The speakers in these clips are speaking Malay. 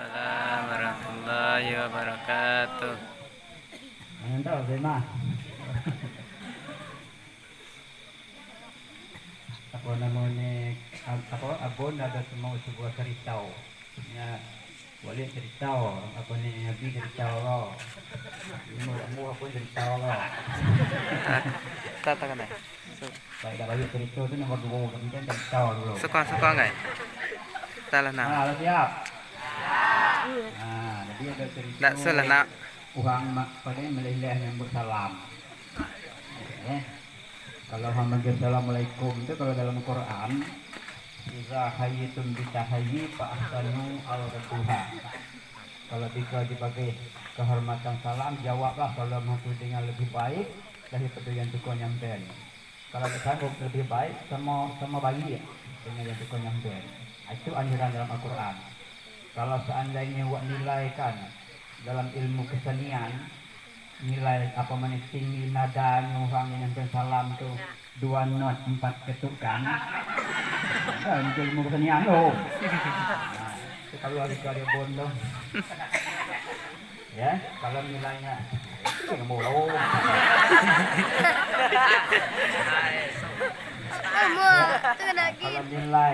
Waalaikumsalam warahmatullahi wabarakatuh. Ano daw, Zema? Ako naman ako abon na daw mo sebuah cerita. Nya wali cerita. Ako ni nabi cerita ko. Mo ako cerita ko. Tata ka na. Kaya lagi cerita tu nomor 2 kemudian cerita dulu. Suka nggak? Salah na. Nah, siap. Nah, jadi ada cerita. Nggak salah na. Orang pada meleleh yang bersalam. Kalau Muhammad Assalamualaikum itu kalau dalam Quran iza hayyitun bitahayyi fa ahsanu al-ruha. Kalau dipakai kehormatan salam jawablah kalau mampu dengan lebih baik daripada yang tukang nyampean. Kalau sanggup lebih baik sama bayi ya, dengan yang tukang nyampean. Itu anjuran dalam Al-Quran. Kalau seandainya wak nilaikan dalam ilmu kesenian nilai apa tinggi nada orang yang bersalam tuh 2 not 4 ketukan ilmu kesenian loh. Nah, itu kalau lagi kali bondo ya kalau nilainya nggak mau loh. Kalau nilai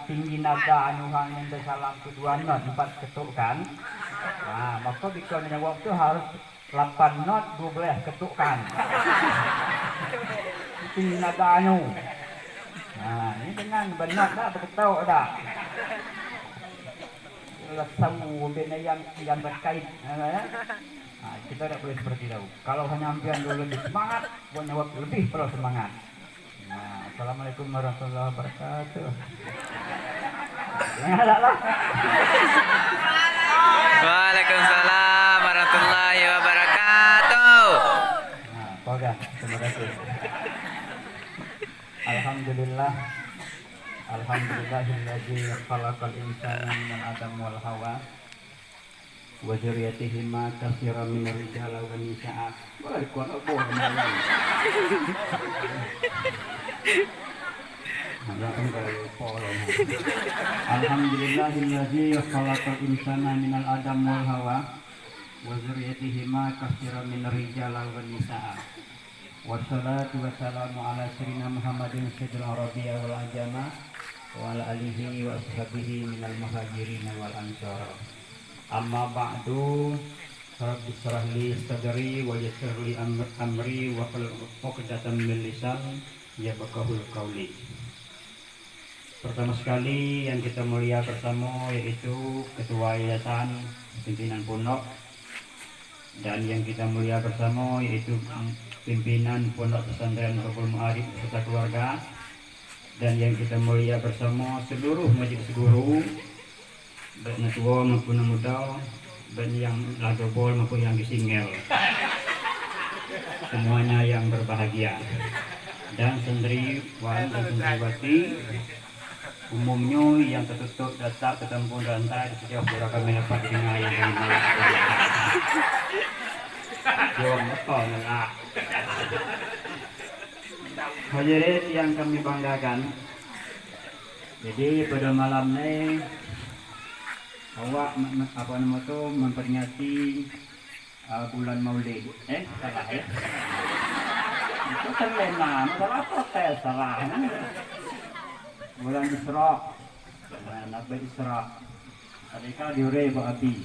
tinggi nada orang yang bersalam tuh 2 not 4 ketukan, nah maka bikinnya waktu harus 8 not 12 ketukan. Tinggi nadanya. Nah ini dengan benar dah beritahu dah. Tahu benda yang berkait. Nah, kita tidak boleh seperti itu. Kalau hanya ampian dulu lebih semangat, punya waktu lebih perlu semangat. Nah, assalamualaikum warahmatullahi wabarakatuh. Ya lah. Waalaikumsalam warahmatullahi wabarakatuh. Nah, poga, terima kasih. Alhamdulillah. Alhamdulillahilladzi khalaqal insana minal adam wal hawa wa dzurriyyatihima katsiran minar rijali wan nisaa. Wah, kuat apa namanya? Alhamdulillahilladzi khalaqal insana minal adam wal hawa wa dzurriyyatihima katsiran minar rijali wan nisaa. Wassalatu wassalamu ala sayyidina Muhammadin sayyidil arabiyya wal ajama wa ala alihi wa ashabihi minal muhajirin wal ansar. Amma ba'du, rabbi shrah li sadri wa yassir li amri wa hlul 'uqdatam min lisan yafqahul qawli. Pertama sekali yang kita mulia bersama yaitu Ketua Yayasan Pimpinan Pondok, dan yang kita mulia bersama yaitu Pimpinan Pondok Pesantren Nurul Ma'arif beserta keluarga, dan yang kita mulia bersama seluruh majelis guru, baik yang tua maupun yang muda, dan yang lagobol maupun yang disingel, semuanya yang berbahagia, dan sendiriwan dan sendiriwati umumnya yang tertutup datang ketemu rantai di setiap beberapa menepat dengan yang Jom betul lah. Hadirin yang kami banggakan, jadi pada malam ini awak memperingati bulan Maulid. Salah ya? Itu terlena, salah protes salah. Bulan Isra, Nabi Isra. Adakah diurai Abi?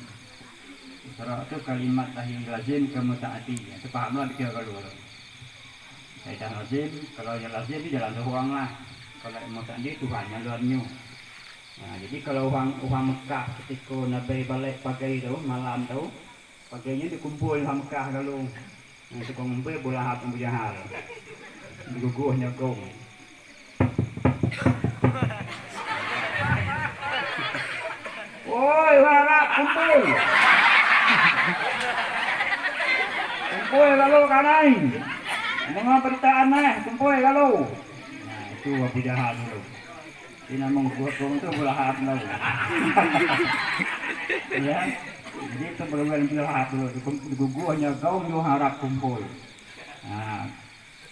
Isra itu kalimat tahiyul lazim ke mutaati. Itu pahamlah dikira kalau. Kaitan lazim, kalau yang lazim itu jalan uang lah. Kalau mutaati Tuhan yang luarnya. Nah, jadi kalau orang Mekah ketika Nabi balik pagi itu malam itu, paginya dikumpul orang Mekah kalau. Nah, itu kumpul bola hati berjahal. Diguguh nyokong. Woi, harap kumpul. Kumpul kalau kanai. Mga beritaan kumpul kalau. Nah, itu Abu Jahal dulu. Ini menghukum itu belahat dulu. Ya. Jadi itu berulang belahat dulu. Diguguhnya kaum yang harap kumpul. Nah,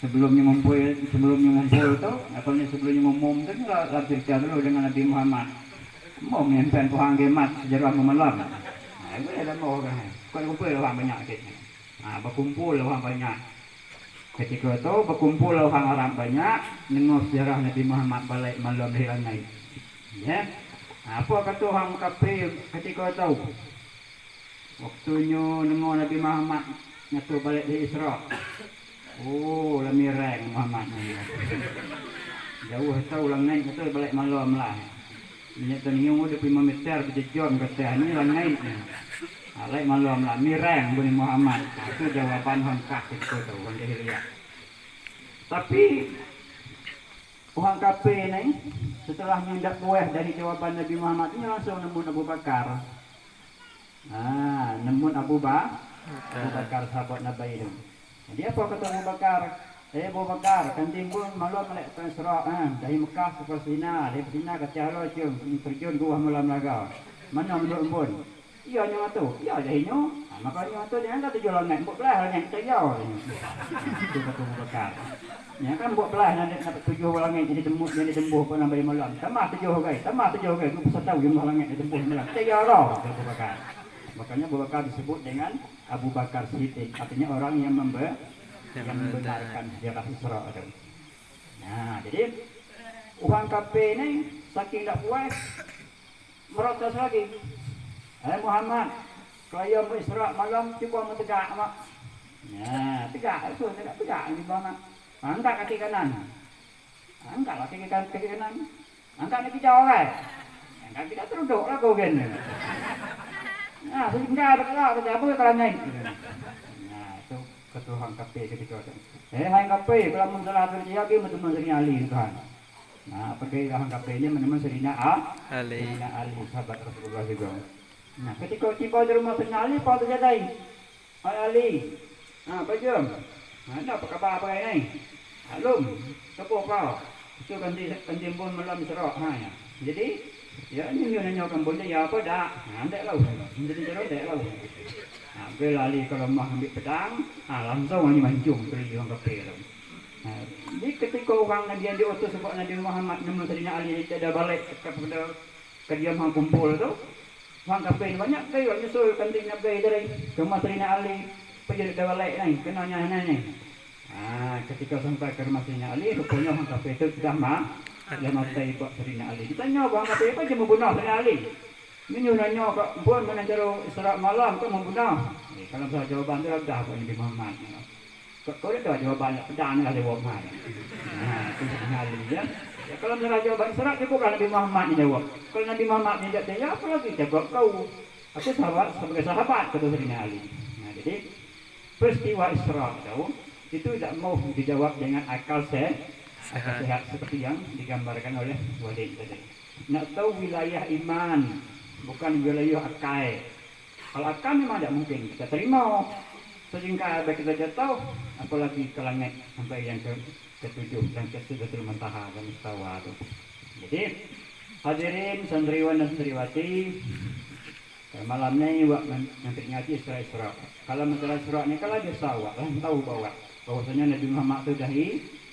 sebelumnya ngumpul itu, sebelumnya ngumum itu, lagi cerita dulu dengan Nabi Muhammad. Mau nyimpen pohon gemat sejarah malam. Nah, itu ada mau kan. Kau kumpul orang banyak gitu. Nah, berkumpul orang banyak. Ketika itu berkumpul orang banyak, nengok sejarah Nabi Muhammad balik malam di langit. Ya. Nah, apa kata orang kafir ketika itu? Waktunya nengok Nabi Muhammad nyatu balik di Isra. Oh, lebih reng Muhammad ni. Jauh tahu langit itu balik malam lah. Ini teniung udah 5 meter berjejom kata ni langit ni. Balik malam lah, mireng bunyi Muhammad. Itu jawaban hangkak itu tu orang jahiliyah. Tapi orang kafir ni setelah mendak buah dari jawaban Nabi Muhammad ini langsung nemu Abu Bakar. Nemu Abu Bakar sahabat Nabi itu. Jadi apa kata Abu Bakar? Abu Bakar, kan timbul malam melek Isra dari Mekah ke Palestina, dari Palestina ke Tiara cium terjun gua malam laga. Mana menurut embun? Iya nyo tu. Iya jahino. Maka nyo tu dia kata tujuh langit, buat belah langit kita jauh. Itu kata Abu Bakar. Ya kan buat belah nak tujuh langit jadi tembus pun sampai malam. Tambah tujuh guys, Aku pasal tahu jumlah langit di tembus malam. Kita jauh kata Abu Bakar. Makanya Abu Bakar disebut dengan Abu Bakar Siddiq, artinya orang yang membenarkan sejarah Isra itu. Nah, jadi orang kafir ni saking tak puas merotas lagi. Muhammad, kalau mau Isra malam cuba mentegak mak. Nah, tegak di bawah. Angkat kaki kanan. Angkat kaki kanan. Angkat kaki jauh kan. Angkat kita teruduk lah kau kan. Nah, sehingga bergerak apa kalau naik. Nah, itu ketuhan kafir ketika itu. Hang kafir kalau mensalah terjadi lagi teman Serina Ali kan. Nah, pergi hang kafir ini menemukan Serina Ali sahabat Rasulullah juga. Nah, ketika tiba di rumah Serina Ali apa terjadi? Ali. Apa jam? Ada apa khabar apa ini? Alum, siapa kau? Itu kan pun malam Isra ya. Jadi ya ini nyonya kampung dia apa dah? Ndak lau. Jadi jero ndak lau. Bela Ali kalau mau ambil pedang, langsung ni mancung pergi orang kafir. Jadi ketika orang Nabi yang diutus sebab Nabi Muhammad nama Sayyidina Ali tidak balik kepada kediaman kumpul tu, orang kafir banyak kaya nyusul kanting Nabi dari rumah Sayyidina Ali pergi dah balik ni, kenanya ni. Ketika sampai ke rumah Sayyidina Ali, rupanya orang kafir itu sudah mati buat Sayyidina Ali. Ditanya orang kafir apa je membunuh Sayyidina Ali? Ini nanya kok buat mana cara Isra malam kau membunuh? Kalau saya jawaban tu dah buat Nabi Muhammad. Kau dah jawaban pedang lah jawab mana? Itu Sayyidina Ali ya. Kalau saya jawaban Isra cukuplah Nabi Muhammad ni jawab. Kalau Nabi Muhammad ni tak jawab apa lagi jawab kau? Aku sebagai sahabat kata Sayyidina Ali. Jadi peristiwa Isra itu tidak mau dijawab dengan akal sehat seperti yang digambarkan oleh Walid tadi. Nak tahu wilayah iman, bukan wilayah akal. Kalau akal memang tidak mungkin kita terima. Sehingga kita jatuh, apalagi ke langit sampai yang ketujuh dan ke-7 muntaha dan istawa itu. Jadi hadirin santriwan dan santriwati, malam ni nanti ngaji Isra. Kalau masalah Isra ni kalau dia sawak, tahu bahwasanya Nabi Muhammad itu dari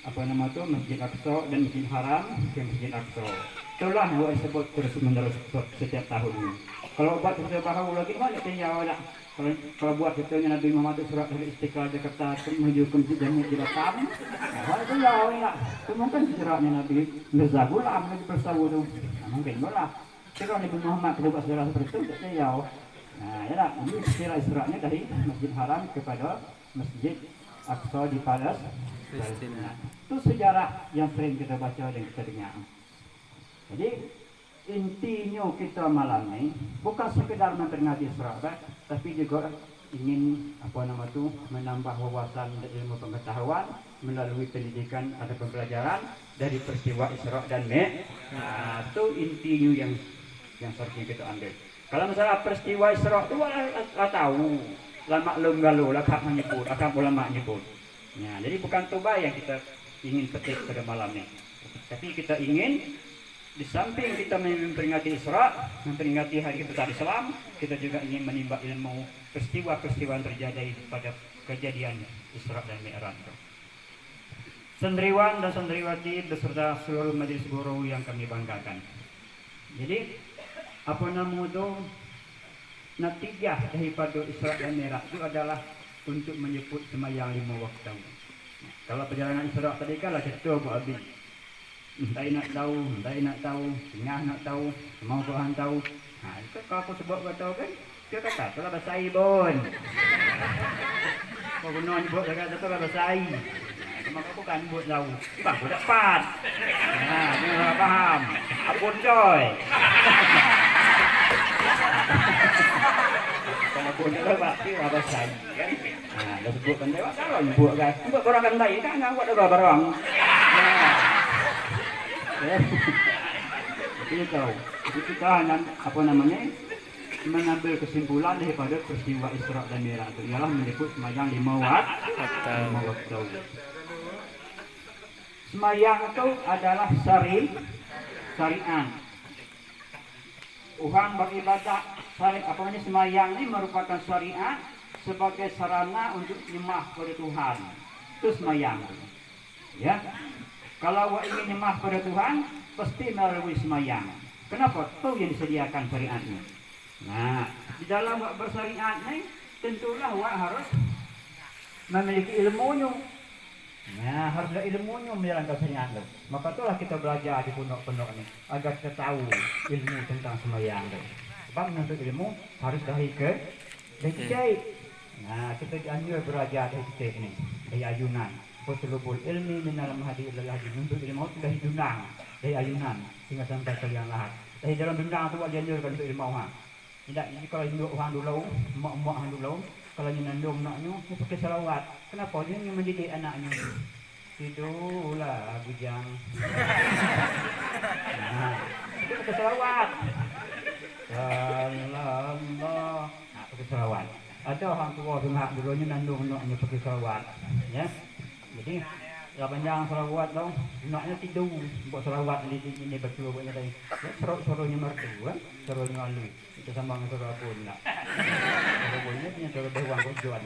Masjid Aqsa dan Masjid Haram ke Masjid Aqsa. Itulah yang saya sebut terus-menerus setiap tahun ini. Kalau buat setiap tahun lagi banyak tinggal tak. Kalau buat contohnya Nabi Muhammad itu surat dari Istiqlal Jakarta menuju ke Masjid Jami di Batam. Itu jauh ya. Itu mungkin sejarahnya Nabi Mirza Ghulam Nabi Persawu itu. Mungkin boleh. Kalau Nabi Muhammad kita buat sejarah seperti itu tak jauh. Ya tak. Ini sejarah Isra'nya dari Masjid Haram kepada Masjid Aqsa di Palestina. Itu sejarah yang sering kita baca dan kita dengar. Jadi intinya kita malam ini bukan sekedar memperingati Isra, tapi juga ingin menambah wawasan dan ilmu pengetahuan melalui pendidikan atau pembelajaran dari peristiwa Isra dan Mi'raj. Itu intinya yang seharusnya kita ambil. Kalau misalnya peristiwa Isra itu tahu, lama maklum galau, lakak menyebut, akan ulama menyebut. Ya, jadi bukan toba yang kita ingin petik pada malam ini, tapi kita ingin di samping kita memperingati Isra, memperingati hari besar Islam, kita juga ingin menimba ilmu peristiwa-peristiwa yang terjadi pada kejadian Isra dan Mi'raj. Santriwan dan santriwati beserta seluruh majelis guru yang kami banggakan. Jadi apa nama itu natijah daripada Isra dan Mi'raj itu adalah untuk menyebut semayang 5 waktu. Kalau perjalanan Isra tadi kan lah cerita buat habis. Entah nak tahu, tengah nak tahu, mau Tuhan tahu. Itu kalau aku sebut kau tahu kan, dia kata tu lah bahasa air pun. Kau guna nyebut dia kata tu lah bahasa air. Maka aku kan buat tahu. Bang, aku dapat. Dia tak faham. Ampun coy. Kalau pun dia pasti lah bahasa air kan. Dah sebutkan dia, kalau nyebut kan. Sebut orang kan baik kan, nggak buat ada barang. Itu tahu. Itu kita apa namanya mengambil kesimpulan daripada peristiwa Isra dan Mi'raj itu ialah menyebut semayang 5 waktu. Semayang itu adalah syariat. Orang beribadah apa namanya semayang ini merupakan syariat sebagai sarana untuk nyembah kepada Tuhan. Itu semayang. Ya. Kalau awak ingin nyembah pada Tuhan, pasti melalui semayang. Kenapa? Itu yang disediakan syariatnya. Nah, di dalam awak bersyariat ni, tentulah awak harus memiliki ilmunya. Nah, harus ada ilmunya menjalankan syariat tu. Maka itulah kita belajar di pondok-pondok ni, agar kita tahu ilmu tentang semayang tu. Sebab menuntut ilmu harus dari kecil. Nah, kita dianjur belajar dari kecil ni, dari ayunan. Faslubul ilmi minal mahdi ilal lahdi. Untuk ilmu itu dari dunang, dari ayunan hingga sampai ke liang lahat. Dari dalam dunang itu wajah dianjurkan untuk ilmu orang. Tidak, jadi kalau induk orang dulu, mak-mak orang dulu, kalau dia nandung naknya, dia pakai salawat. Kenapa? Dia ingin mendidik anaknya. Tidurlah bujang. Nah, itu pakai salawat. Salamullah. Nah, pakai salawat. Ada orang tua dengar dulunya nandung naknya pakai salawat. Ya. Jadi, ya panjang salawat dong, naknya tidur, buat salawat ini berdua buatnya tadi. Suruhnya mertua, suruhnya alu, itu sama dengan suruh pun lah. Suruh punnya punya suruh beruang kujuan.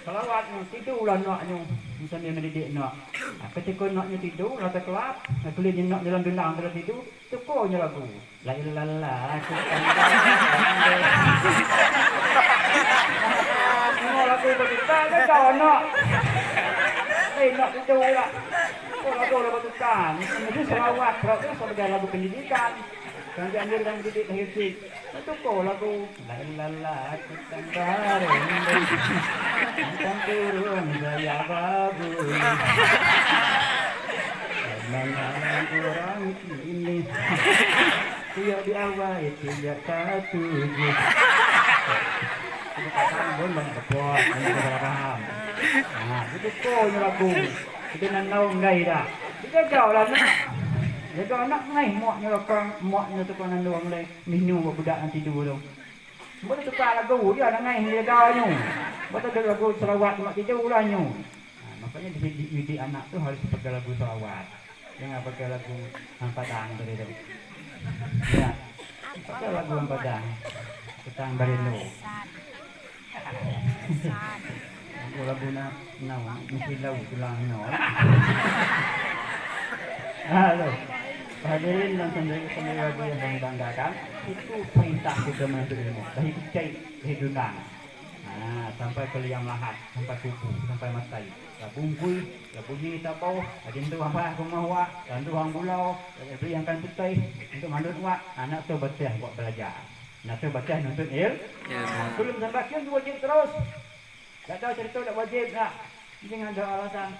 Salawatnya tidurlah naknya, misalnya mendidik nak. Ketika naknya tidur, rata kelap, kelihatan nak dalam dendang terus tidur, tukurnya lagu. La ilallah, aku lagu bertukar kan kau nak. Nak itu lah. Kau lagu bertukar. Mesti selawat. Kalau itu sebagai lagu pendidikan. Yang dianjurkan mendidik lahir sih. Itu kau lagu. La ilallah kita bareng. Tentang turun saya bagus. Mengalang orang ini. Tidak diawai, tidak setuju. Kata pun banyak kepot, banyak paham. Nah, itu kau lagu. Itu nandau ngai dah. Kita jauh lah nak. Jaga anak ngai muaknya tu kan nandau ngai. Minum budak nanti dulu tu. Boleh tukar lagu dia nak ngai dia gaunya. Betul lagu selawat mak tidur ulahnya. Nah, makanya dididik anak tu harus pakai lagu selawat. Jangan pakai lagu Padang tadi tu. Ya. Pakai lagu Padang. Tentang Barelo. Lagu na mesti lau tulang no. Halo. Hadirin dan saudara-saudara yang kami banggakan, itu perintah kita menuntut ilmu. Dari kecil, dari dunang. Nah, sampai ke liang lahat, sampai kuku, sampai matai. Labungkui, labunyi tapau, adin tu apa rumah wa, dan tu hang bulau, beri yang kan putih untuk mandut wa, anak tu baca buat belajar. Nak tu baca nuntut belum sampai kian wajib terus. Tak tahu cerita tak wajib tak. Jangan ada alasan.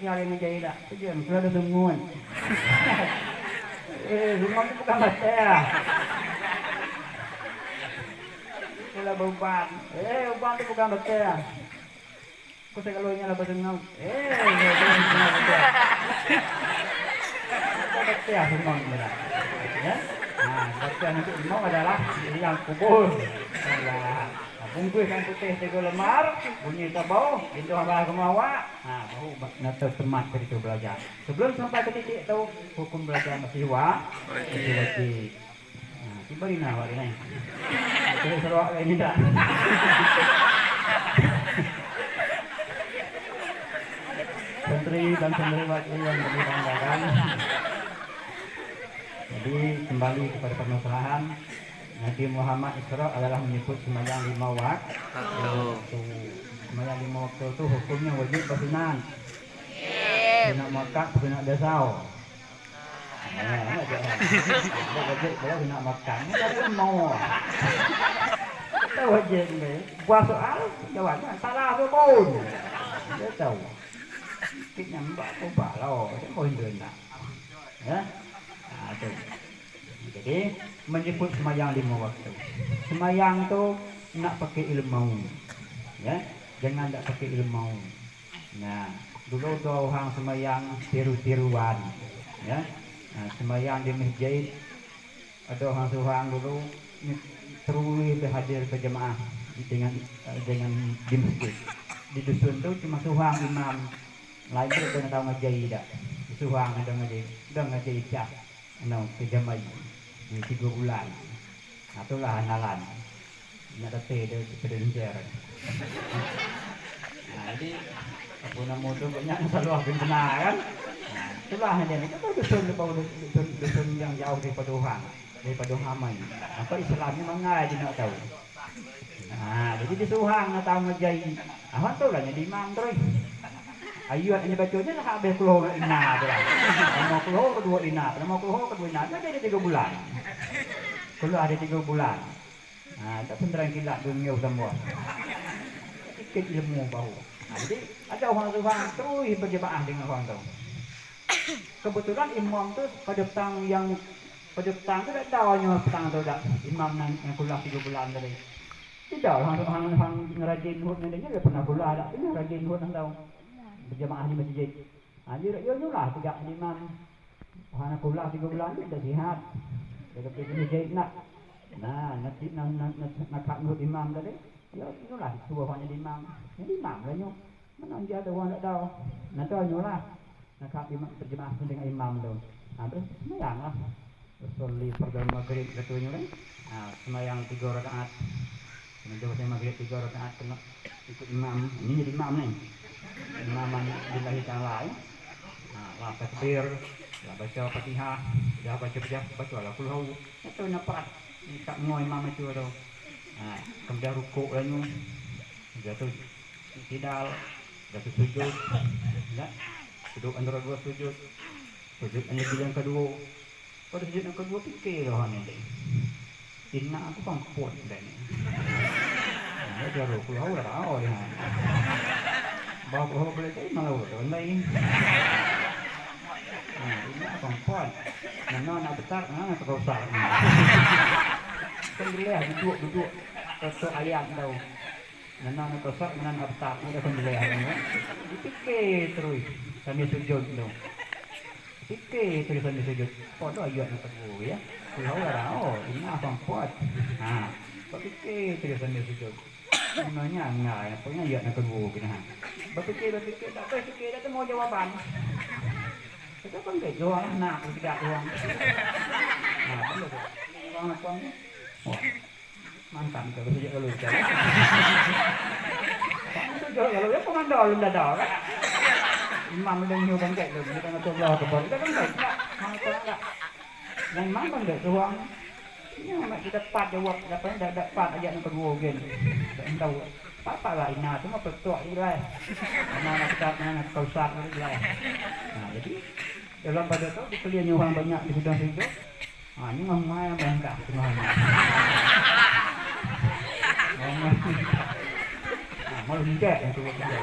Yang lain menjadi tak. Tujuan sudah ada sungguhan. Sungguhan itu bukan baca. Itulah beban. Beban itu bukan baca. Kau saya kalau ingat apa sungguhan. Bukan baca. Baca sungguhan itu. Ya. Nah, baca nanti imam adalah yang kubur. Bungkus yang putih 3 lemar, bunyi tabau, itu abah kemawa. Nah, baru nak semat ke situ belajar. Sebelum sampai ke titik tu, hukum belajar masih wajib. Nah, tiba di mana hari ni? Kita seruak ini tak? Santri dan santriwati yang dibanggakan. Jadi kembali kepada permasalahan, Nabi Muhammad Isra adalah menyebut sembahyang 5 waktu. Sembahyang 5 waktu itu hukumnya wajib bersunan. Sunat Makkah, sunat Dasau. Wajib kalau sunat Makkah. Ini kan mau. Kita wajib ni. Buat soal jawabnya salah tu pun. Dia tahu. Kita nampak tu balau, dia mau hidup nak. Ya. Tu. Jadi menyebut sembahyang 5 waktu. Sembahyang tu nak pakai ilmu. Ya. Jangan tak pakai ilmu. Nah, dulu tu orang sembahyang tiru-tiruan. Ya. Nah, sembahyang di masjid ada orang dulu terus berhadir ke jemaah dengan di masjid. Di dusun tu cuma seorang imam, lain tu kena tahu ngaji tak. Seorang ada ngaji isyak, ke jemaah di 3 bulan. Itulah analan. Nak datang dia berdenjar. Nah, jadi apa nama tu banyak selalu habis benar kan. Itulah dia ni. Kita dusun yang jauh daripada orang. Daripada hamai. Apa Islam ni mangai dia nak tahu. Nah, jadi dia seorang nak tahu ngajai. Awak tahu lah jadi imam terus. Ayat hanya bacanya nak habis keluar ina tu lah. Mau keluar kedua ina, mau keluar kedua ina. Ada 3 bulan. Keluar ada 3 bulan. Nah, tak penderang kilat dunia semua. Sikit ilmu baru. Nah, jadi ada orang terus berjemaah dengan orang tu. Kebetulan imam tu pada petang tu tak tahu hanya petang tu tak imam yang kuliah 3 bulan tadi. Tidak orang ngerajin hut ni dia pernah kuliah tak ini rajin hut tahu berjemaah di masjid. Dia nyulah 3 imam. Orang kuliah 3 bulan tu dah sihat. Dia pergi masjid nak. Nah, nak hut imam tadi. Dia nyulah suruh orang jadi imam. Jadi imam lah nyu. Mana dia ada orang tak tahu. Nak tahu nyulah. Nak berjemaah dengan imam tu. Terus sembahyang lah. Soli pada maghrib katanya kan. Sembahyang 3 rakaat. Kemudian saya maghrib 3 rakaat kena ikut imam. Ini jadi imam ni. Imaman billahi ta'ala. Lah takbir, lah baca Fatihah, dah baca lah kulhu. Itu nampak tak mau imam itu tu. Kemudian rukuk lah ni. Jatuh tidal, jatuh sujud. Ya. Duduk antara 2 sujud. Sujud yang kedua. Pada sujud yang kedua fikir lah ni. Inna aku pampun dah ni. Dia jaru pulau dah tahu dia. Bawa pulau boleh jadi malu tu lain. Inna pampun. Nana nak betar, nana nak rosak. Kan dia duduk ke ayat tahu. Nana nak rosak, nana nak betar, dia kan dia. Dipikir terus sambil sujud tu. Fikir terus sambil sujud. Pada ayat yang kedua ya. Pulau dah tahu, inna pampun. Berfikir terus sambil sujud. Sebenarnya enggak, punya ayat yang kedua kena. Berfikir tak berfikir dah mau jawapan. Kita kan tak jawab nak tidak doang. Betul tu. Orang apa ni? Wah. Mantap kalau sujud kalau jalan. Sujud kalau dia pemandang lu dah dah kan. Imam dah nyuruh kan lu, kita nak coba ke bawah. Kita kan tak. Mantap. Yang mana bang dek ruang ini memang kita pat jawab dapat dah pat ayat yang kedua kan tak tahu apa lah ina cuma petua ni lah mana kita mana kau sak ni lah. Jadi dalam pada tu dikelilingi orang banyak di sidang situ. Ini mama yang bangga semua. Malu hingga yang tu kita.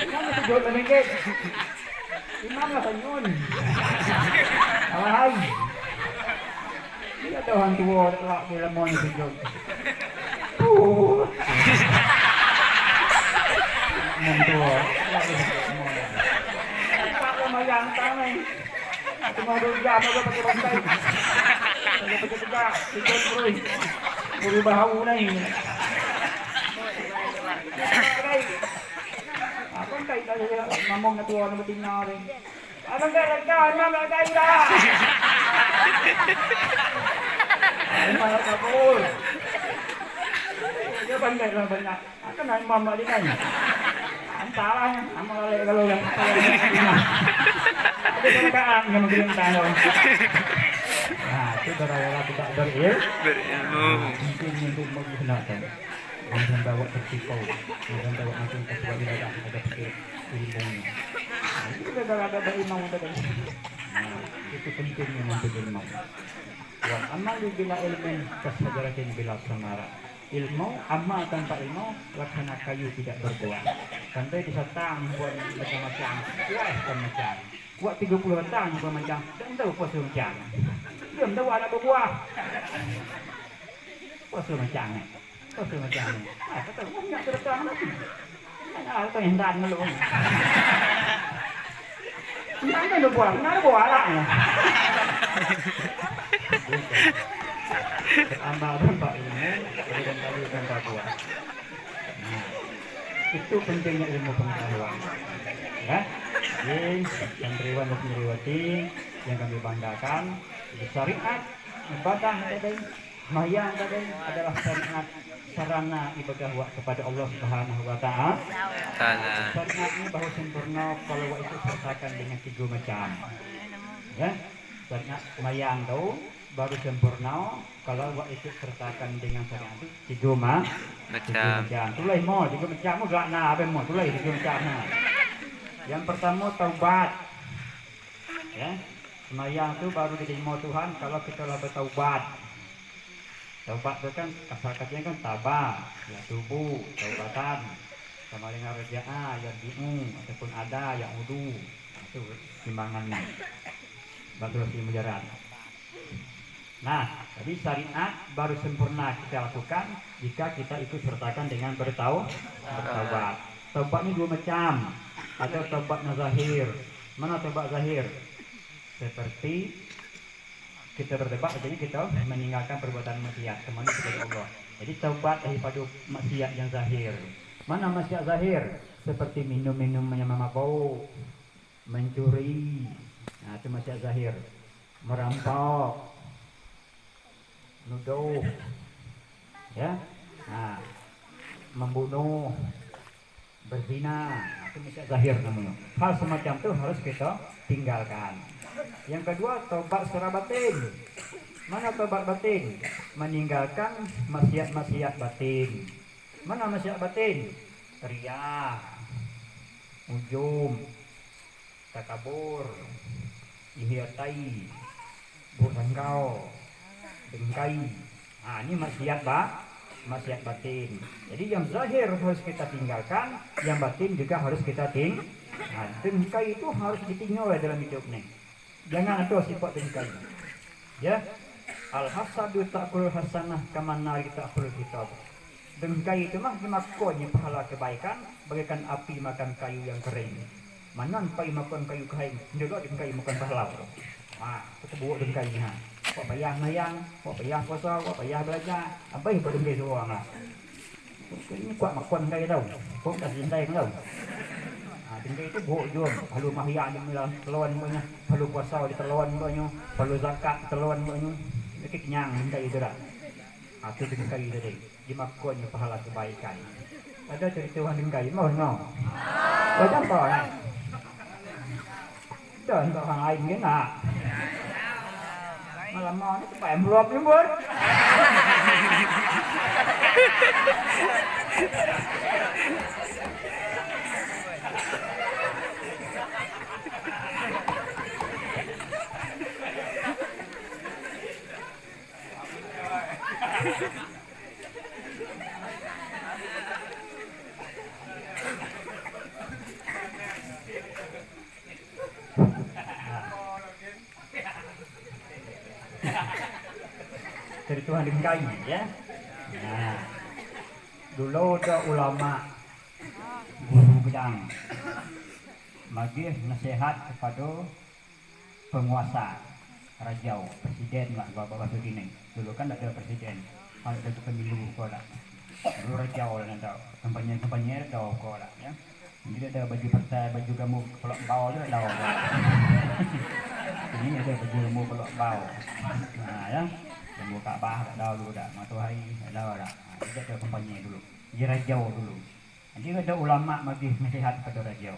Mana sujud lagi ke? Imam lah tanyun. Alahai. Dia ada orang tua tak bila mau sujud. Orang tua. Tak mau yang tangan. Cuma dia apa pakai bantai. Dia pakai tegak, sujud terus. Boleh bau ni. Apa kait dah ngomong na tua na tinggal ni. Abang dah imam dah dah. Imam dah kabul. Dia banyak lah banyak. Akan imam dah ni. salahnya. Kamu kalau yang ada kerekaan yang memberi tahu. Nah, itu berawal tidak berilmu. Mungkin untuk menggunakan. Jangan bawa tersikau, jangan bawa macam ketua tidak ada pikir ilmunya. Itu ada berimau tadi. Nah, itu pentingnya untuk ilmu. Wan amal bila ilmu kasajaratin bila samara. Ilmu amal tanpa ilmu laksana kayu tidak berbuah. Sampai di satang buat macam-macam, kuat macam. Kuat 30 batang buat macam, dan tahu puasa macam. Belum tahu ada berbuah. Puasa macam ni. Puasa macam ni. Kata banyak terang lagi. Ada yang dan malu. Mana ada buah? Mana ada buah lah. Amal tanpa ilmu, dan kayu tanpa buah. Nah, itu pentingnya ilmu pengetahuan. Ya, ini santriwan dan santriwati yang kami banggakan. Syariat, ibadah tadi, mayang tadi adalah syariat sarana ibadah kepada Allah Subhanahu Wa Taala. Syariat ini bahwa sempurna kalau itu sertakan dengan 3 macam. Ya, syariat mayang tahu baru sempurna kalau itu sertakan dengan syariat itu 3 macam. Tulai mo 3 macam mo gak na apa mo tulai 3 macam. Yang pertama taubat. Ya. Semayang itu baru diterima Tuhan kalau kita lah bertaubat. Taubat itu kan asal katanya kan tabah, ya tubuh, taubatan. Sama dengan rajaa, yang diu ataupun ada yang wudu. Itu timbangannya. Baru di mujaran. Nah, jadi syariat baru sempurna kita lakukan jika kita ikut sertakan dengan bertaubat. Taubat ini 2 macam. Ada taubat zahir. Mana taubat zahir? Seperti kita berdebat, jadi kita meninggalkan perbuatan maksiat kemana kepada Allah. Jadi taubat daripada maksiat yang zahir. Mana maksiat zahir? Seperti minum-minum yang mabuk, mencuri. Nah, itu maksiat zahir. Merampok, nuduh, ya, nah, membunuh, berzina. Itu maksiat zahir namanya. Hal semacam itu harus kita tinggalkan. Yang kedua, taubat secara batin. Mana taubat batin? Meninggalkan maksiat-maksiat batin. Mana maksiat batin? Riya, ujum, takabur, ihyatai, burangkau, dengkai. Nah, ini maksiat maksiat batin. Jadi yang zahir harus kita tinggalkan, yang batin juga harus kita tinggalkan. Nah, dengkai itu harus ditinggal dalam hidup nih. Jangan ada sifat dengkai. Ya. Al-hasadu ta'kul hasanah kamana ta'kul kitab. Dengkai itu mah dimakannya pahala kebaikan bagaikan api makan kayu yang kering. Mana pai makan kayu kering, juga dengkai makan pahala. Nah, kita buat dengkainya. Kok payah mayang, kok payah puasa, kok payah belajar. Apa yang berdengkai seorang lah. Ini kuat makan kayu tau. Kok tak cintai tau. Tinggal itu buat jual, perlu mahiyah di milah telon banyak, perlu puasa di telon banyak, perlu zakat telon banyak, lekik nyang tinggal itu dah. Itu tinggal itu deh, dimakannya pahala kebaikan. Ada cerita orang tinggal, mau no? Macam apa ni? Dah untuk orang lain ke nak? Malam mau ni tempat yang belum ni pun. Dari Tuhan dengkai ya. Nah, dulu ada ulama guru bidang magih nasihat kepada penguasa rajau presiden lah bapak begini. Dulu kan ada presiden, ada pemilu kau lah. Dulu rajau lah nanti kampanye ada kau lah ya. Jadi ada baju partai, baju kamu pelak bau tu ada. Ini ada baju kamu pelak bau. Nah ya. Yang buka bah tak tahu dulu dah, matuhari tak tahu dah. Kita ada kampanye dulu, dia rajau dulu. Jadi ada ulama bagi nasihat pada raja.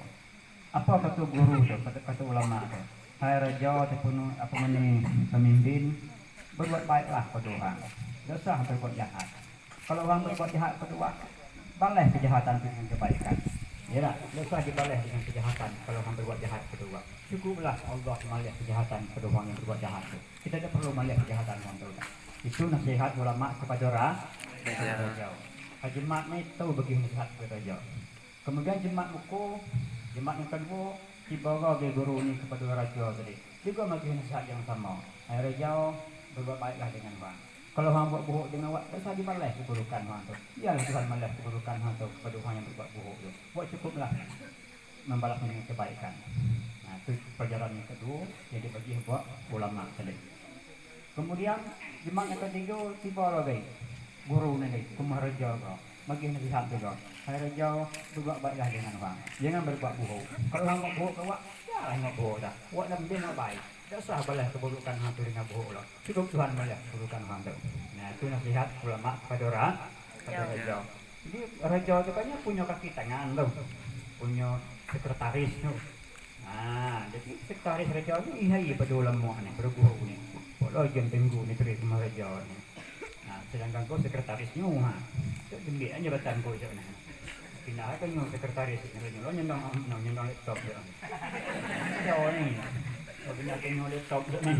Apa kata guru tu, kata ulama tu? Hai raja ataupun apa mana pemimpin, berbuat baiklah pada orang. Dosa berbuat jahat. Kalau orang berbuat jahat pada orang, balas kejahatan dengan kebaikan. Ya tak? Dosa dibalas dengan kejahatan kalau orang berbuat jahat pada orang. Cukuplah Allah malas kejahatan pada orang yang berbuat jahat tu. Kita tidak perlu malas kejahatan orang tu. Itu nasihat ulama kepada raja. Jemaat ni tahu bagi nasihat kepada raja. Kemudian jemaat buku, jemaat yang kedua dibawa oleh guru ni kepada raja tadi. Juga bagi nasihat yang sama. Raja berbuat baiklah dengan orang. Kalau orang buat buruk dengan awak, tak usah dibalas keburukan orang tu. Biarlah Tuhan balas keburukan orang tu kepada orang yang berbuat buruk tu. Buat cukuplah membalasnya dengan kebaikan. Nah, itu perjalanan yang kedua yang dibagi buat ulama tadi. Kemudian jemaat yang ketiga tiba lagi guru ni, kumaraja kau. Bagi nasihat juga. Hai raja, berbuat baiklah dengan orang. Jangan berbuat buruk. Kalau orang buat buruk ke awak, janganlah buat buruk dah. Awak dah dia nak baik. Tak usah balas keburukan hang tu dengan buruk lah. Cukup Tuhan balas keburukan hang tu. Nah, itu nasihat ulama pada raja. Jadi raja tu kan punya kaki tangan tu. Punya sekretaris tu. Nah, jadi sekretaris raja ni ihai pada ulama ni, pada guru ni. Kalau jam tenggu ni terus sama raja ni. Nah, sedangkan kau sekretarisnya ha. Tu gembira jabatan kau je nah. Pindah ke nyo sekretaris ni lo nyendong laptop je. Jauh ni. Bila kena laptop tu ni.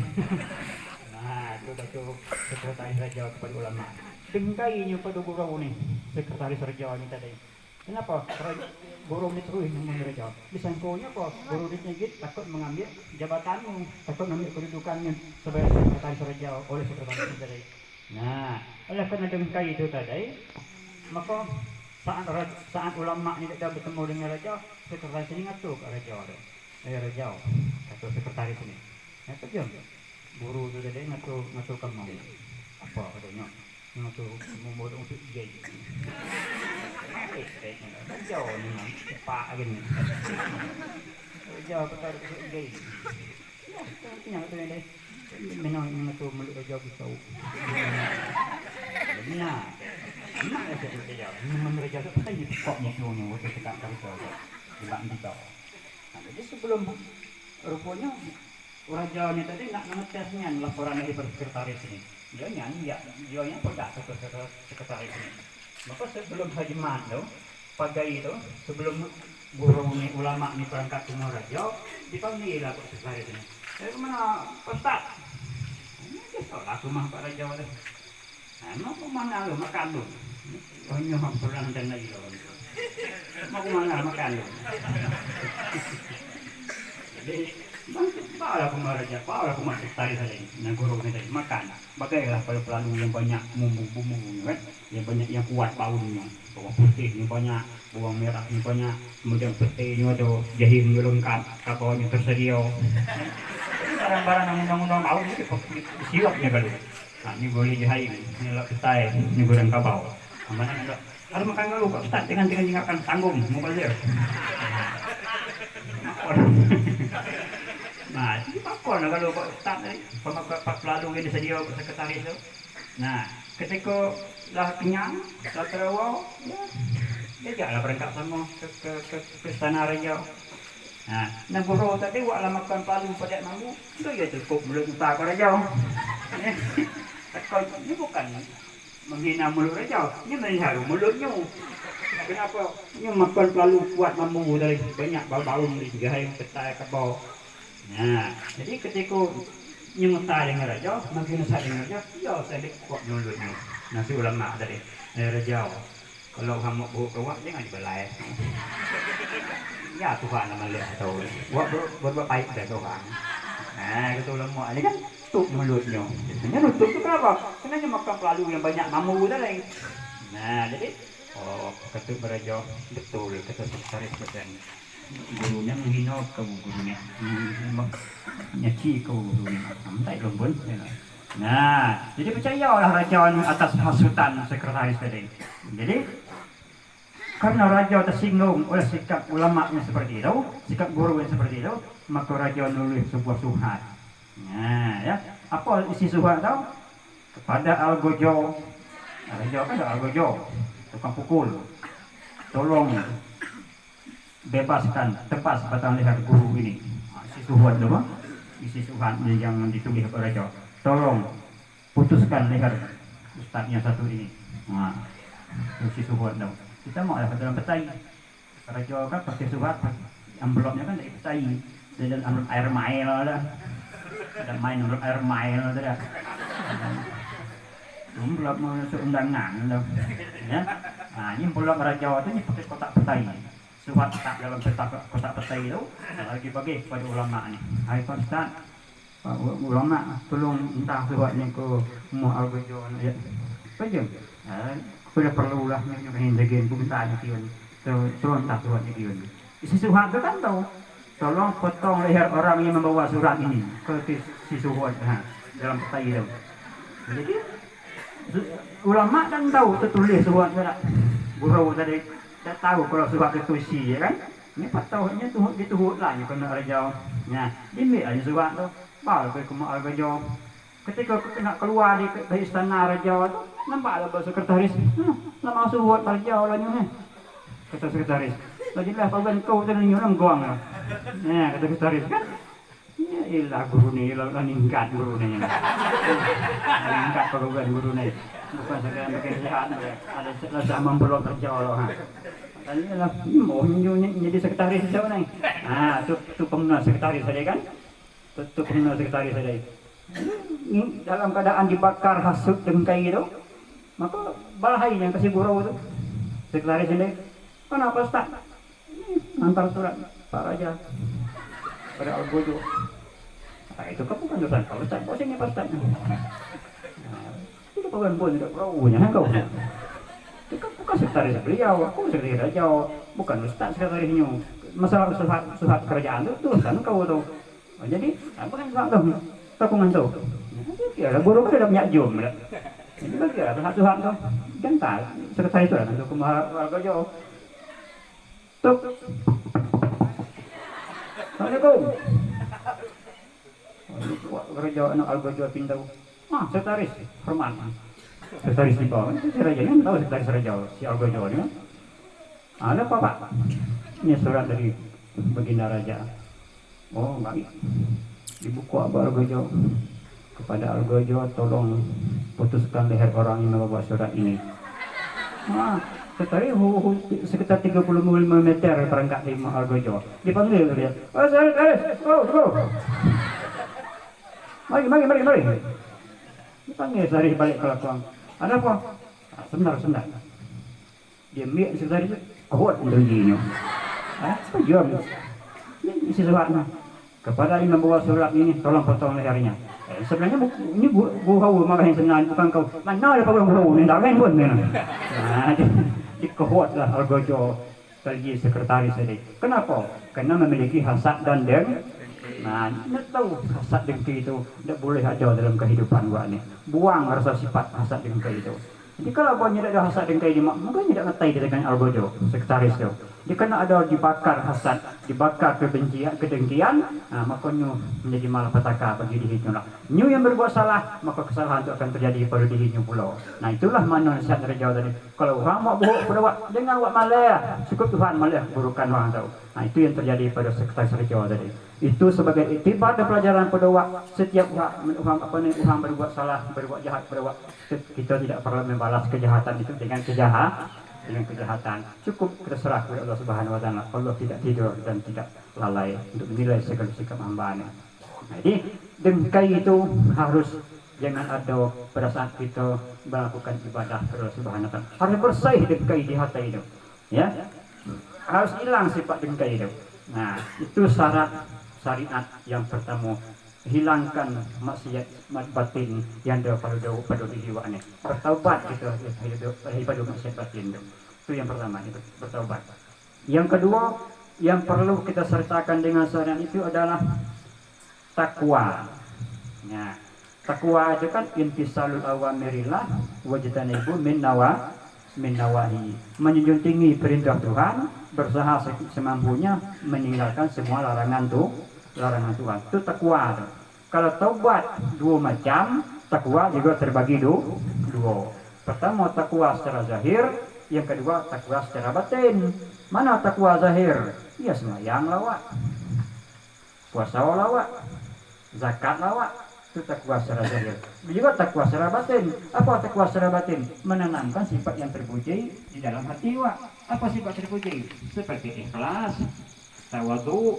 Nah, itu baca sekretaris raja kepada ulama. Dengkainya pada guru ni, sekretaris raja ni tadi. Kenapa? Guru ni terus nama raja. Disangkanya apa? Guru ni nyegit takut mengambil jabatannya, takut mengambil kedudukannya sebagai sekretaris raja oleh sekretaris tadi. Nah, oleh kerana dengkai itu tadi, maka saat ulama ni tidak bertemu dengan raja, sekretaris ini ngatur ke raja tu. Raja atau sekretaris ini. Apa jam? Guru tu tadi ngatur kamu. Apa katanya? Ngatur membuat untuk gay. Raja ni memang pak gini. Raja betul untuk gay. Ya, tanya tu ni. Memang ngatur mulut raja besar. Benar. Nak raja tu raja. Memang raja tu pasti pokoknya tu ni waktu dekat raja. Bilang kita. Jadi sebelum rupanya raja ni tadi nak mengetesnya laporan dari sekretaris ini. Dia nyanyi ya, dia yang pedak sekretaris ini. Maka sebelum hajiman tu, pagi itu, sebelum guru ni ulama ni perangkat semua raja, dipanggil lah sekretaris ini. Dari mana Ustaz? Ini kisah rumah Pak Raja tu. Mau ke mana lu makan lu? Hanya perang dan lagi lu. Mau ke mana makan lu? Jadi, bawa kemaraja, bawa kemaraja tadi saja. Nah, guru ni tadi makan. Bagailah pada pelalu yang banyak bumbu-bumbu kan, yang banyak yang kuat baunya. Bawang putih yang banyak, bawang merah yang banyak, kemudian petainya tu, jahirnya lengkap, kapaunya tersedia. Barang-barang yang undang-undang bau ni siapnya kalau. Nah, ni boleh jahir, ni lap petai, ni goreng kapau. Mana ada? Ada makan dulu Pak Ustaz, jangan tinggalkan tanggung, mau belajar. Nah, ini pakon lah kalau Pak Ustaz ni, Pak Pelalu yang disedia sekretaris tu. Nah, ketika dah kenyang, dah terawau, ya, dia janganlah berangkat sama ke istana raja. Nah, guru tadi waklah makan palu pada mamu, itu ya cukup mulut utah ke raja. Kalau ini bukan menghina mulut raja, ini mengharu mulutnya. Kenapa? Ini makan palu kuat mamu dari banyak bau-bau ni, gahai petai kabau. Nah, jadi ketika nyutai dengan raja, makin nyutai dengan raja, ya saya kuat mulutnya. Nasi ulama tadi, raja. Kalau kamu buruk kawak jangan dibelai. Ya Tuhan nama lihat tahu. Buat baik dah Tuhan. Nah, kata ulama ni kan tutup mulutnya. Biasanya tutup tu kenapa? Kerana makan pelalu yang banyak mamu tadi. Nah, jadi kata raja betul kata sekretaris betul. Gurunya menghina kau gurunya. Nyaci kau gurunya. Sampai lembut. Nah, jadi percayalah raja atas hasutan sekretaris tadi. Jadi karena raja tersinggung oleh sikap ulama yang seperti itu, sikap guru yang seperti itu, maka raja menulis sebuah surat. Nah, ya, apa isi surat itu? Kepada Algojo. Raja kan ada Algojo, tukang pukul. tolong bebaskan, tepas batang leher guru ini. Si Suhuan tu, isi Suhuan yang ditulis kepada Raja, tolong putuskan leher ustaznya satu ini. Si Suhuan tu, kita mau ada dalam petai. Raja kan pakai Suhuan, amplopnya kan dari petai, dan amplop air mail lah, ada main amplop air mail lah dah. Amplop masuk undangan lah, ya. Nah, ini amplop Raja tu ni pakai kotak petai. Surat tak dalam kotak petai itu lagi bagi kepada ulama ni. Hai Pak Ustaz, Pak ulama tolong minta suratnya ke Muhammad Al-Bajo ya. Saja. Sudah perlulah yang hendakin minta kian. Tolong tak suratnya kian. Isi surat itu kan tahu. Tolong potong leher orang yang membawa surat ini ke si surat dalam petai itu. Jadi ulama kan tahu tertulis surat tak. Guru tadi tak tahu kalau surat itu isi, ya kan? Ini pataunya tuhut dituhut lah, you kena Raja. Nah, ini aja surat tu, bawa ke Muhammad Al-Bajo. Ketika nak keluar dari istana Raja tu, nampak ada sekretaris, nama surat Raja lah ni, kata sekretaris. Lagilah pagan kau tu ni orang gong lah. Nah, kata sekretaris kan? Ya ilah guru ni, ilah ningkat guru ni. Ningkat guru ni. Bukan sekadar makin sehat, ada zaman belum kerja lah. Tadi lah, mau jadi sekretaris siapa ni? Tu pengguna sekretaris tadi kan? Tu pengguna sekretaris tadi. Dalam keadaan dibakar hasut dengkai itu, maka bahaya kasih guru tu. Sekretaris ini, kenapa Ustaz? Antar surat Pak Raja pada Al-Bajo. Itu kamu kan dosan kau Ustaz, kau sini Pak Ustaz. Itu kawan pun tidak perahunya kau. Itu kan bukan sekretaris beliau, aku sekretaris Raja, bukan Ustaz sekretarisnya. Masalah surat kerajaan itu tulisan kau tu. Jadi apa kan surat tu? Takungan tu. Ya, guru kan ada banyak jom dah. Jadi bagi lah surat tu. Kan tak sekretaris tu lah tu ke Al-Bajo. Tuk. Assalamualaikum. Kerja anak Al-Bajo pintu. Sekretaris hormat. Sekretaris di bawah. Si Raja ni tahu sekretaris Raja si Al-Bajo ni. Ada apa Pak? Ini surat dari Baginda Raja. Oh baik. Dibuku apa Al-Bajo? Kepada Al-Bajo tolong putuskan leher orang yang membawa surat ini. Sekretaris sekitar 35 meter perangkat di Al-Bajo. Dipanggil dia. Oh sekretaris. Oh. Mari. Dipanggil Sekretaris balik ke belakang. Ada apa? Sebentar. Dia ambil sekretaris kuat dirinya. Jom. Ini isi suratnya. Kepada yang membawa surat ini, tolong potong lehernya. Sebenarnya ini guru marah yang senang, bukan kau. Mana ada guru ni, tak main pun. Dikuatlah Al-Bajo bagi sekretaris tadi. Kenapa? Karena memiliki hasad dan dengki. Nah, nak tahu hasad dengki itu tidak boleh ada dalam kehidupan gua ni. Buang rasa sifat hasad dengki itu. Jadi kalau gua tidak ada hasad dengki ini, mungkin tidak ngetai dengan Al-Bajo sekretaris itu. Dia kena ada dibakar hasad, dibakar kedengkian, makanya menjadi malapetaka bagi dirinya lah. Nyu yang berbuat salah, maka kesalahan itu akan terjadi pada dirinya pula. Nah itulah mana nasihat Raja tadi. Kalau orang mau buruk pada wak, jangan wak malah. Cukup Tuhan malah burukan orang tahu. Nah itu yang terjadi pada sekretaris Raja tadi. Itu sebagai iktibar dan pelajaran pada wak. Setiap orang berbuat salah, berbuat jahat pada wak, kita tidak perlu membalas kejahatan itu dengan kejahatan. Cukup kita serah kepada Allah Subhanahu wa taala. Allah tidak tidur dan tidak lalai untuk menilai segala sikap hamba-Nya. Jadi dengki itu harus jangan ada pada saat kita melakukan ibadah kepada Allah Subhanahu wa taala. Harus bersih dengki di hati itu. Ya. Harus hilang sifat dengki itu. Nah, itu syarat syariat yang pertama. Hilangkan maksiat batin yang ada pada diri awak ni. Bertaubat kita daripada maksiat batin itu. Itu yang pertama itu, bertaubat. Yang kedua, yang perlu kita sertakan dengan syariat itu adalah takwa. Ya. Takwa itu kan intisalul awamirillah wajtanibu min nawahi. Menjunjung tinggi perintah Tuhan, berusaha semampunya meninggalkan semua larangan Tuhan. Itu takwa. Kalau taubat dua macam, takwa juga terbagi dua. Pertama takwa secara zahir, Yang kedua takwa secara batin. Mana takwa zahir? Ya sembahyang lawak, puasa lawak, zakat lawak, itu takwa secara zahir. Juga takwa secara batin. Apa takwa secara batin? Menanamkan sifat yang terpuji di dalam hati wa. Apa sifat terpuji? Seperti ikhlas, tawadu,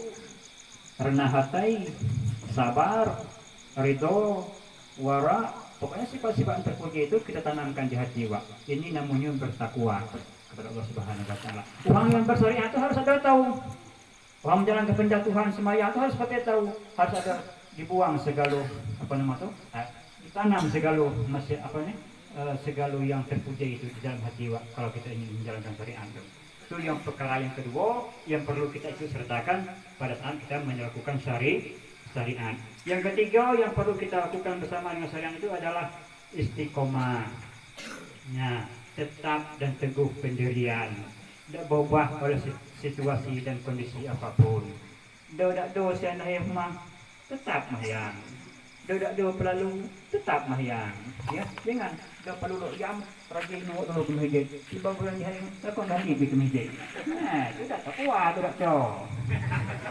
rendah hati, sabar, ridho, wara. Pokoknya sifat-sifat yang terpuji itu kita tanamkan di hati wa. Ini namanya bertakwa kepada Allah Subhanahu wa taala. Orang yang bersyariat itu harus ada tahu. Orang menjalankan kehendak Tuhan semaya itu harus pakai tahu. Harus ada dibuang segala apa nama itu? Ditanam segala masih apa nih? Segala yang terpuji itu di dalam hati wa kalau kita ingin menjalankan syariat itu. Itu yang perkara yang kedua yang perlu kita ikut sertakan pada saat kita melakukan syariat. Yang ketiga yang perlu kita lakukan bersama dengan syariat itu adalah istiqomah. Nah, tetap dan teguh pendirian. Tidak berubah oleh situasi dan kondisi apapun. Tidak dosa yang mah tetap mahyang. Tidak pelalu tetap mahyang. Ya, jangan tidak perlu jam rajin nunggu dulu ke masjid. Tiba bulan di hari aku dah pergi ke masjid. Nah, tidak takwa, tidak cok.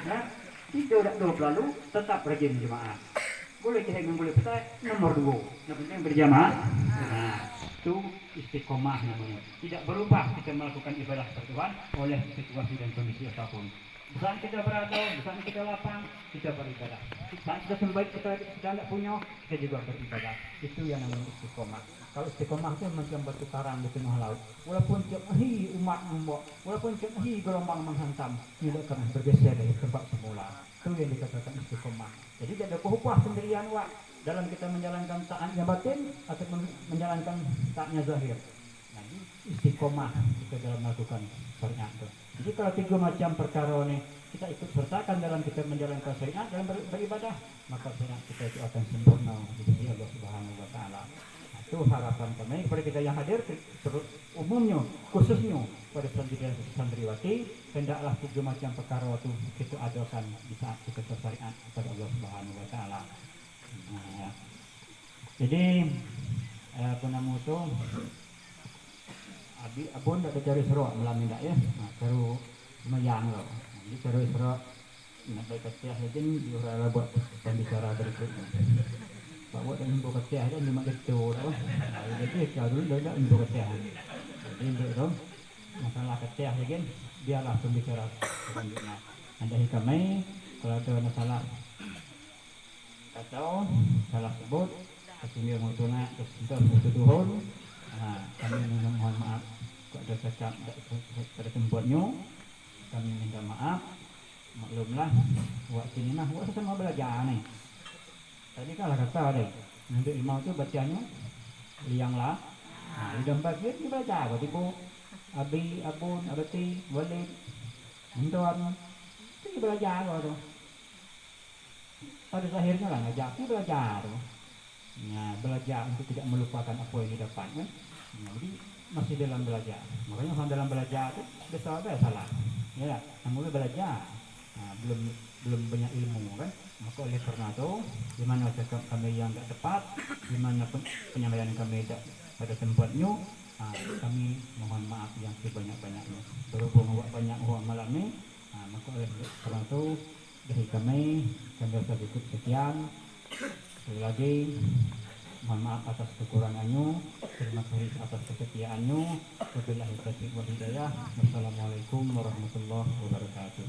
Nah, tidak pelalu tetap rajin jemaah. Boleh kita boleh petai nomor 2. Yang penting berjamaah. Nah, itu istiqomah namanya. Tidak berubah kita melakukan ibadah Tuhan oleh situasi dan kondisi apapun. Di saat kita berada, di saat kita lapang, kita beribadah. Di saat kita sembah, kita tidak punya, kita juga beribadah. Itu yang namanya istiqomah. Kalau istiqomah itu macam batu karang di tengah laut. Walaupun tiap hari umat membawa, walaupun tiap hari gelombang menghantam, tidak pernah bergeser dari tempat semula. Itu yang dikatakan istiqomah. Jadi tidak ada keupah sendirian wa dalam kita menjalankan taatnya batin atau menjalankan taatnya zahir. Nah, istiqomah kita dalam melakukan syariat itu. Jadi kalau 3 macam perkara ini kita ikut sertakan dalam kita menjalankan syariat dalam beribadah, maka syariat kita itu akan sempurna di sisi Allah Subhanahu wa taala. Nah, itu harapan kami kepada kita yang hadir, umumnya, khususnya pada santriwati, hendaklah 3 macam perkara itu kita adakan di saat kita bersyariat kepada Allah Subhanahu wa taala. Nah, ya. Jadi apa nama itu? Abun tak cari serok malam ni tak ya. Baru mayang lo. Jadi cari serok nak baik ketiah saja ni diorang buat pembicara berikutnya. Bawa dan info ketiah dan lima gitu dah. Jadi kalau dulu dah info ketiah. Jadi itu masalah ketiah lagi biarlah pembicara selanjutnya. Anda kami kalau ada masalah atau salah sebut kesini mutuna terus tuduhan. Kami mohon maaf kepada cakap pada tempatnya. Kami minta maaf. Maklumlah buat sini mah buat sama belajar ni. Tadi kan lah kata deh. Nanti imam tu bacanya lianglah. Di tempat dia belajar kau tipu abi abun abati walid mentuan tu belajar kau tu. Pada akhirnya lah ngajak tu belajar tu. Nah, belajar untuk tidak melupakan apa yang didapat kan. Nah, jadi masih dalam belajar. Makanya orang dalam belajar itu biasa salah. Ya, namun belajar. Nah, belum banyak ilmu kan. Maka oleh karena itu, di mana cakap kami yang tak tepat, di mana penyampaian kami tak pada tempatnya, kami mohon maaf yang sebanyak-banyaknya. Berhubung banyak orang malam ini, maka oleh karena itu dari kami rasa cukup sekian. Sekali lagi mohon maaf atas kekurangannya, terima kasih atas kesetiaannya. Wabillahi taufiq wal hidayah. Wassalamualaikum warahmatullahi wabarakatuh.